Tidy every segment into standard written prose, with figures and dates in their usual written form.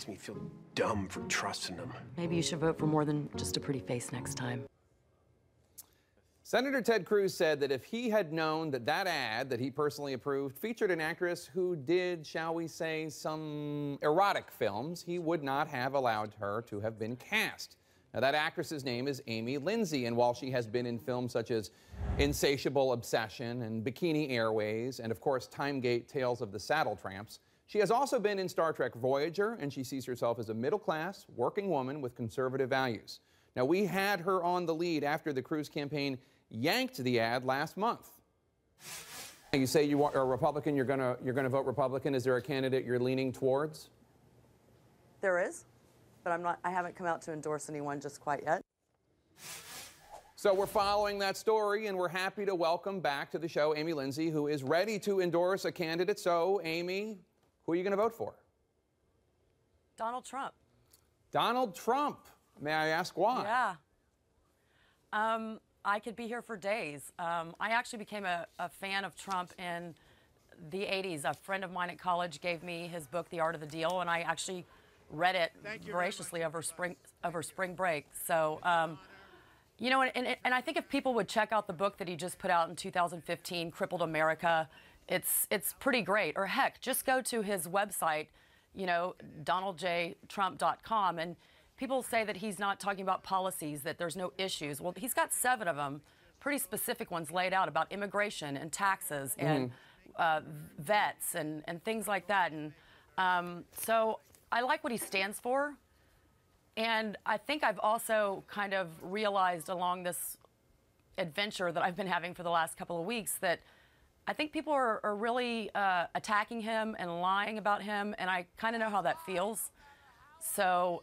makes me feel dumb for trusting him. Maybe you should vote for more than just a pretty face next time. Senator Ted Cruz said that if he had known that that ad that he personally approved featured an actress who did, shall we say, some erotic films, he would not have allowed her to have been cast. Now, that actress's name is Amy Lindsay, and while she has been in films such as Insatiable Obsession and Bikini Airways and, of course, Timegate Tales of the Saddle Tramps, she has also been in Star Trek Voyager, and she sees herself as a middle-class, working woman with conservative values. Now, we had her on the lead after the Cruz campaign yanked the ad last month. You say you are a Republican, you're gonna vote Republican. Is there a candidate you're leaning towards? There is, but I haven't come out to endorse anyone just quite yet. So we're following that story, and we're happy to welcome back to the show Amy Lindsay, who is ready to endorse a candidate. So, Amy, who are you going to vote for? Donald Trump. Donald Trump. May I ask why? Yeah. I could be here for days. I actually became a fan of Trump in the 80s. A friend of mine at college gave me his book, The Art of the Deal, and I actually read it voraciously over spring break. So, you know, and I think if people would check out the book that he just put out in 2015, Crippled America, it's pretty great. Or heck, just go to his website, you know, donaldjtrump.com, and people say that he's not talking about policies, that there's no issues. Well, he's got 7 of them, pretty specific ones laid out about immigration and taxes and vets and things like that. And so I like what he stands for. And I think I've also kind of realized along this adventure that I've been having for the last couple of weeks that I think people are really attacking him and lying about him, and I kind of know how that feels. So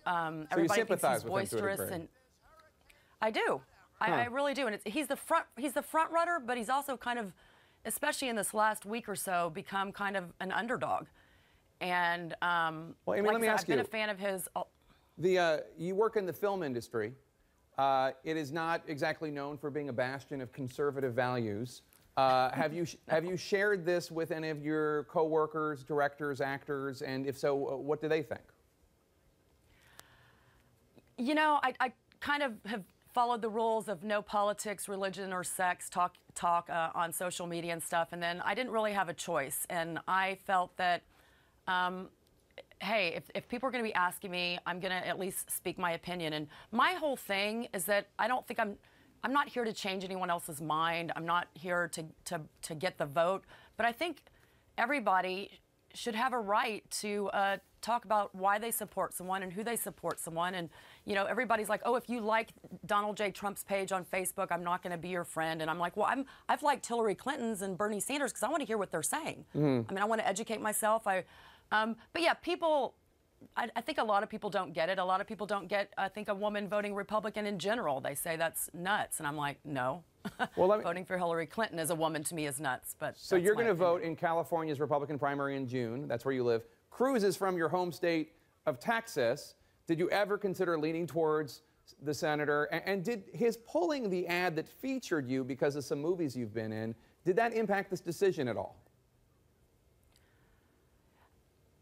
everybody thinks he's boisterous, and I do. I really do. And he's the front runner, but he's also kind of, especially in this last week or so, become kind of an underdog. And well, Amy, like let me ask you. I've been a fan of his. You work in the film industry. It is not exactly known for being a bastion of conservative values. Have you shared this with any of your coworkers, directors, actors, and if so, what do they think? You know, I kind of have followed the rules of no politics, religion, or sex talk on social media and stuff, and then I didn't really have a choice, and I felt that, hey, if people are going to be asking me, I'm going to at least speak my opinion. And my whole thing is that I don't think I'm not here to change anyone else's mind. I'm not here to get the vote, but I think everybody should have a right to talk about why they support someone and who they support someone. And, you know, everybody's like, oh, if you like Donald J. Trump's page on Facebook, I'm not going to be your friend. And I'm like, well, I've liked Hillary Clinton's and Bernie Sanders because I want to hear what they're saying. I mean, I want to educate myself. But yeah, people, I think a lot of people don't get it. A lot of people don't get, I think, a woman voting Republican in general. They say that's nuts. And I'm like, no. Well, voting for Hillary Clinton as a woman to me is nuts. But so you're going to vote in California's Republican primary in June. That's where you live. Cruz is from your home state of Texas. Did you ever consider leaning towards the senator? And did his pulling the ad that featured you because of some movies you've been in, did that impact this decision at all?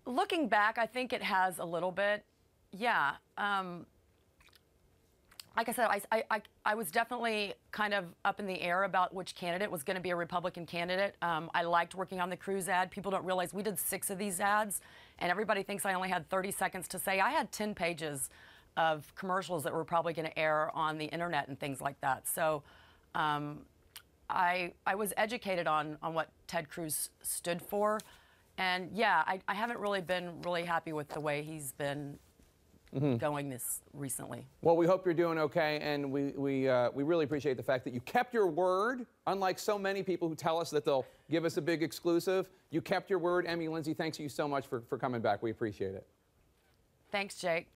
Looking back, I think it has a little bit. Yeah. Like I said, I was definitely kind of up in the air about which candidate was going to be a Republican candidate. I liked working on the Cruz ad. People don't realize we did 6 of these ads, and everybody thinks I only had 30 seconds to say. I had 10 pages of commercials that were probably going to air on the internet and things like that. So I was educated on what Ted Cruz stood for. And yeah, I haven't really been happy with the way he's been going this recently. Well, we hope you're doing okay, and we really appreciate the fact that you kept your word. Unlike so many people who tell us that they'll give us a big exclusive, you kept your word. Amy Lindsay, thanks you so much for coming back. We appreciate it. Thanks, Jake.